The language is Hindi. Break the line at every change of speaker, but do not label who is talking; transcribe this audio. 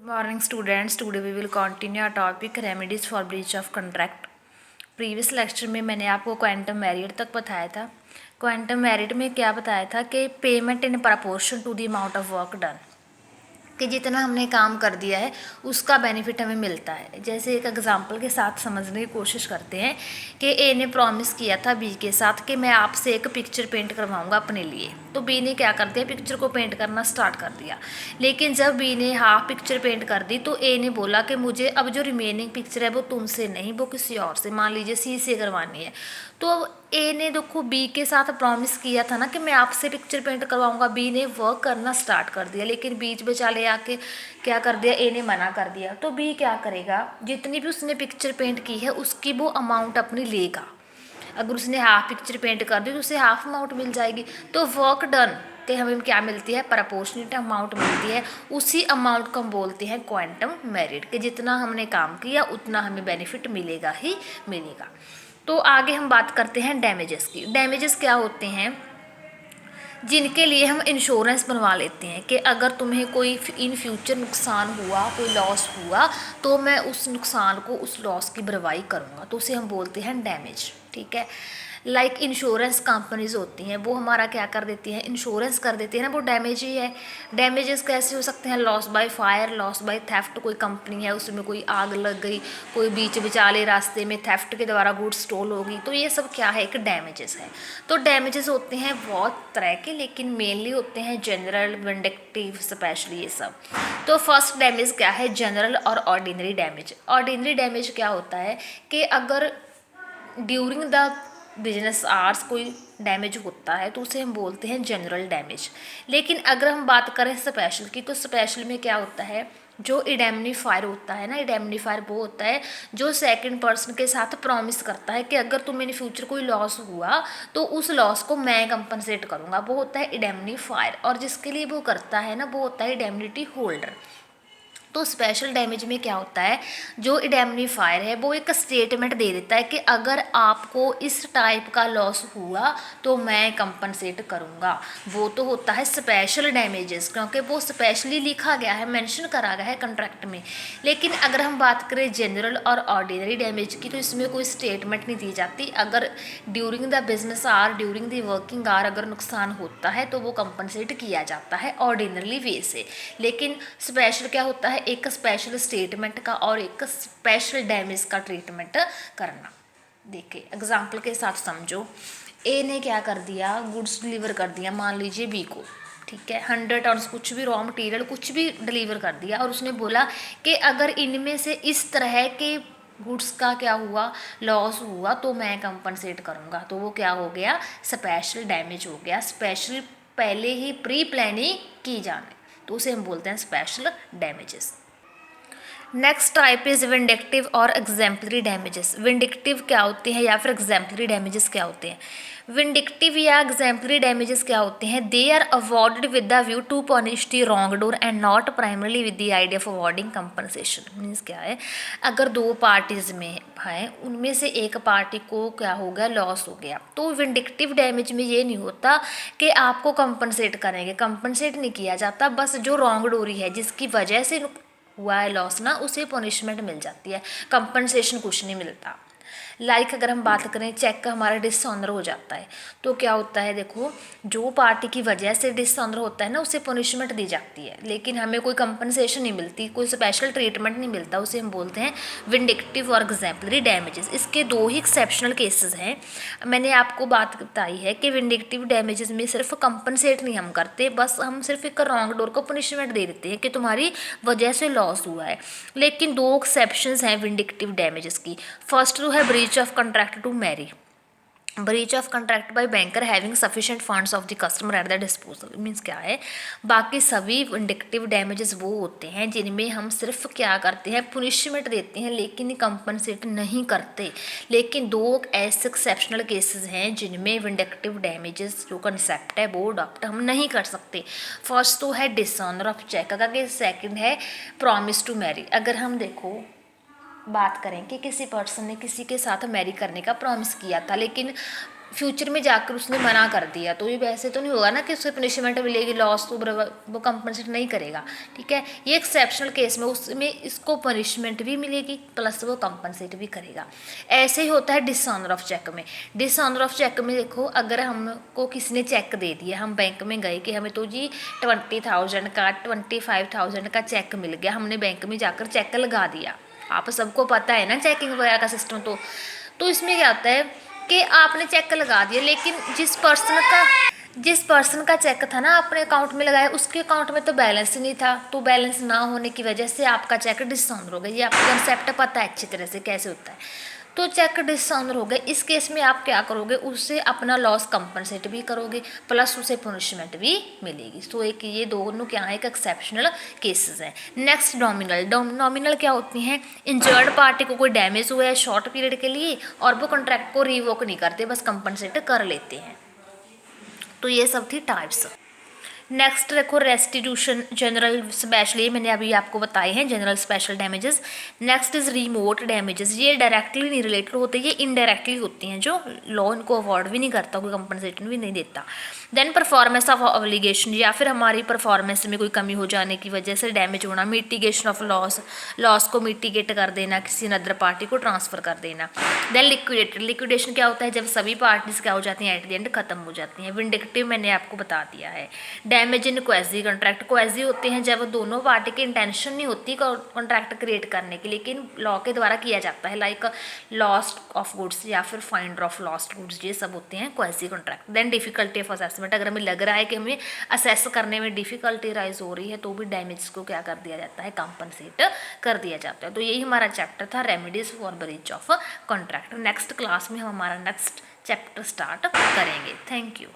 Morning students, today we will continue our topic remedies for breach of contract. Previous lecture में मैंने आपको क्वांटम मैरिड तक बताया था। क्वांटम मैरिड में क्या बताया था कि payment in proportion to the amount of work done, कि जितना हमने काम कर दिया है उसका बेनिफिट हमें मिलता है। जैसे एक एग्जांपल के साथ समझने की कोशिश करते हैं कि ए ने प्रॉमिस किया था बी के साथ कि मैं आपसे एक पिक्चर पेंट करवाऊंगा अपने लिए। तो बी ने क्या कर दिया, पिक्चर को पेंट करना स्टार्ट कर दिया। लेकिन जब बी ने हाफ पिक्चर पेंट कर दी तो ए ने बोला कि मुझे अब जो रिमेनिंग पिक्चर है वो तुमसे नहीं, वो किसी और से, मान लीजिए सी से करवानी है। तो ए ने देखो बी के साथ प्रॉमिस किया था ना कि मैं आपसे पिक्चर पेंट करवाऊंगा। बी ने वर्क करना स्टार्ट कर दिया, लेकिन बीच बेचाले आके क्या कर दिया, ए ने मना कर दिया। तो बी क्या करेगा, जितनी भी उसने पिक्चर पेंट की है उसकी वो अमाउंट अपनी लेगा। अगर उसने हाफ पिक्चर पेंट कर दी तो उसे हाफ अमाउंट मिल जाएगी। तो वर्क डन के हमें क्या मिलती है, प्रपोर्शनेट अमाउंट मिलती है। उसी अमाउंट को हम बोलते हैं क्वांटम मेरिट, के जितना हमने काम किया उतना हमें बेनिफिट मिलेगा ही मिलेगा। तो आगे हम बात करते हैं डैमेजेस की। डैमेजेस क्या होते हैं, जिनके लिए हम इंश्योरेंस बनवा लेते हैं कि अगर तुम्हें कोई इन फ्यूचर नुकसान हुआ, कोई लॉस हुआ, तो मैं उस नुकसान को, उस लॉस की भरपाई करूँगा। तो उसे हम बोलते हैं डैमेज। ठीक है, लाइक इंश्योरेंस कंपनीज होती हैं, वो हमारा क्या कर देती हैं, इंश्योरेंस कर देती है ना, वो डैमेज ही है। डैमेजेस कैसे हो सकते हैं, loss by fire, loss by theft. कोई कंपनी है उसमें कोई आग लग गई, कोई बीच बिचाले रास्ते में थेफ्ट के द्वारा गुड्स स्टोल होगी, तो ये सब क्या है, एक डैमेजेस है। तो डैमेजेस होते हैं बहुत तरह के, लेकिन मेनली होते हैं जनरल, विंडिक्टिव, स्पेशली ये सब। तो फर्स्ट डैमेज क्या है, जनरल और ऑर्डिनरी डैमेज। ऑर्डिनरी डैमेज क्या होता है कि अगर ड्यूरिंग द बिजनेस आवर्स कोई डैमेज होता है तो उसे हम बोलते हैं जनरल डैमेज। लेकिन अगर हम बात करें स्पेशल की, तो स्पेशल में क्या होता है, जो इंडेमनीफायर होता है ना, इंडेमनीफायर वो होता है जो सेकंड पर्सन के साथ प्रॉमिस करता है कि अगर तुम्हें इन फ्यूचर कोई लॉस हुआ तो उस लॉस को मैं कंपनसेट करूँगा। वो होता है इंडेमनीफायर, और जिसके लिए वो करता है ना, वो होता है इंडेमनिटी होल्डर। तो स्पेशल डैमेज में क्या होता है, जो इंडेमनीफायर है वो एक स्टेटमेंट दे देता है कि अगर आपको इस टाइप का लॉस हुआ तो मैं कंपनसेट करूँगा। वो तो होता है स्पेशल डैमेजेस, क्योंकि वो स्पेशली लिखा गया है, मेंशन करा गया है कॉन्ट्रैक्ट में। लेकिन अगर हम बात करें जनरल और ऑर्डिनरी डैमेज की, तो इसमें कोई स्टेटमेंट नहीं दी जाती। अगर during the business hour, during the working hour अगर नुकसान होता है तो वो कंपनसेट किया जाता है ऑर्डिनरली वे से। लेकिन स्पेशल क्या होता है, एक स्पेशल स्टेटमेंट का और एक स्पेशल डैमेज का ट्रीटमेंट करना। देखिए एग्जाम्पल के साथ समझो, ए ने क्या कर दिया, गुड्स डिलीवर कर दिया मान लीजिए बी को। ठीक है, 100 टन्स कुछ भी रॉ मटेरियल कुछ भी डिलीवर कर दिया, और उसने बोला कि अगर इनमें से इस तरह के गुड्स का क्या हुआ, लॉस हुआ, तो मैं कंपनसेट करूँगा। तो वो क्या हो गया, स्पेशल डैमेज हो गया। स्पेशल पहले ही प्री प्लानिंग की जाने, तो उसे हम बोलते हैं special damages. Next type is vindictive और एग्जाम्पलरी डैमेजेस। विंडिक्टिव क्या होते हैं या फिर एग्जाम्पलरी डैमेजेस क्या होते हैं। विंडिक्टिव या एग्जाम्पलरी डैमेजेस क्या होते हैं, they are awarded with the view to punish the wrongdoer and not primarily with the idea of awarding compensation. Means क्या है, अगर दो पार्टीज में हैं, उनमें से एक पार्टी को क्या हो गया, लॉस हो गया, तो विंडिक्टिव डैमेज में ये नहीं होता कि आपको कंपनसेट करेंगे, कंपनसेट नहीं किया जाता। बस जो रॉन्ग डोरी है जिसकी वजह से हुआ है लॉस ना, उसे पनिशमेंट मिल जाती है, कंपनसेशन कुछ नहीं मिलता। लाइक अगर हम बात करें, चेक का हमारा डिसऑनर हो जाता है, तो क्या होता है, देखो जो पार्टी की वजह से डिसऑनर होता है ना, उसे पनिशमेंट दी जाती है, लेकिन हमें कोई कंपनसेशन नहीं मिलती, कोई स्पेशल ट्रीटमेंट नहीं मिलता। उसे हम बोलते हैं विंडिक्टिव और एग्जाम्पलरी डैमेजेस। इसके दो ही एक्सेप्शनल केसेस हैं। मैंने आपको बात बताई है कि विंडिक्टिव डैमेजेस में सिर्फ कंपनसेट नहीं हम करते, बस हम सिर्फ एक रॉन्ग डोर को पनिशमेंट दे देते हैं कि तुम्हारी वजह से लॉस हुआ है। लेकिन दो एक्सेप्शंस हैं विंडिक्टिव डैमेजेस की। फर्स्ट जो है breach of contract to marry, breach of contract by banker having sufficient funds of the customer at the disposal. Means क्या है, बाकी सभी विंडिक्टिव डैमेजेस वो होते हैं जिनमें हम सिर्फ क्या करते हैं, पुनिशमेंट देते हैं, लेकिन कंपनसेट नहीं करते। लेकिन दो ऐसे एक्सेप्शनल केसेस हैं जिनमें विंडिक्टिव डैमेजेस जो कंसेप्ट है वो अडॉप्ट हम नहीं कर सकते। फर्स्ट तो है डिसऑनर ऑफ चेक का, कि सेकंड है प्रॉमिस टू मैरी। अगर हम देखो बात करें कि किसी पर्सन ने किसी के साथ मैरी करने का प्रॉमिस किया था, लेकिन फ्यूचर में जाकर उसने मना कर दिया, तो ये वैसे तो नहीं होगा ना कि उससे पनिशमेंट मिलेगी, लॉस तो वो कंपनसेट नहीं करेगा, ठीक है। ये एक्सेप्शनल केस में उसमें इसको पनिशमेंट भी मिलेगी प्लस वो कंपनसेट भी करेगा। ऐसे ही होता है डिसऑनर ऑफ चेक में। डिसऑनर ऑफ चेक में देखो, अगर हमको किसी ने चेक दे दिया, हम बैंक में गए कि हमें तो जी 20,000 का 25,000 का चेक मिल गया, हमने बैंक में जाकर चेक लगा दिया। आप सबको पता है ना चेकिंग वगैरह का सिस्टम। तो इसमें क्या होता है कि आपने चेक लगा दिया, लेकिन जिस पर्सन का चेक था ना अपने अकाउंट में लगाया, उसके अकाउंट में तो बैलेंस ही नहीं था। तो बैलेंस ना होने की वजह से आपका चेक डिसऑनर हो गया। ये आपको कंसेप्ट पता है अच्छी तरह से कैसे होता है। तो चेक डिसऑनर हो गया, इस केस में आप क्या करोगे, उससे अपना लॉस कंपनसेट भी करोगे प्लस उसे पनिशमेंट भी मिलेगी। तो एक ये दोनों क्या है, एक एक्सेप्शनल केसेस हैं। Next nominal. नॉमिनल क्या होती हैं, इंजर्ड पार्टी को कोई डैमेज हुआ है शॉर्ट पीरियड के लिए और वो कॉन्ट्रैक्ट को रिवोक नहीं करते, बस कंपनसेट कर लेते हैं। तो ये सब थी टाइप्स। नेक्स्ट देखो रेस्टिट्यूशन, जनरल स्पेशल, ये मैंने अभी आपको बताए हैं general special damages. Next is remote damages. ये डायरेक्टली नहीं रिलेटेड होते, ये इनडायरेक्टली होती हैं, जो लॉ इनको अवॉर्ड भी नहीं करता, कोई कंपनसेशन भी नहीं देता। देन परफॉर्मेंस ऑफ ऑब्लिगेशन, या फिर हमारी परफॉर्मेंस में कोई कमी हो जाने की वजह से डैमेज होना। मिटिगेशन ऑफ लॉस को मिटिगेट कर देना, किसी अदर पार्टी को ट्रांसफर कर देना। Then liquidator. लिक्विडेशन क्या होता है, जब सभी पार्टीज क्या हो जाती हैं, एट द एंड खत्म हो जाती हैं। विंडिकेटिव मैंने आपको बता दिया है। Damage in quasi contract. Quasi होते हैं जब दोनों पार्टी की इंटेंशन नहीं होती कॉन्ट्रैक्ट क्रिएट करने की, लेकिन लॉ के द्वारा किया जाता है, लाइक लॉस्ट ऑफ गुड्स या फिर फाइंडर ऑफ लॉस्ट गुड्स, ये सब होते हैं quasi contract. Then difficulty of assessment. अगर हमें लग रहा है कि हमें असेस करने में डिफिकल्टी राइज हो रही है, तो भी डैमेज को क्या कर दिया जाता है, कंपनसेट कर दिया जाता है। तो यही हमारा चैप्टर था, remedies for breach of contract. Next class में हम हमारा नेक्स्ट चैप्टर स्टार्ट करेंगे। Thank you.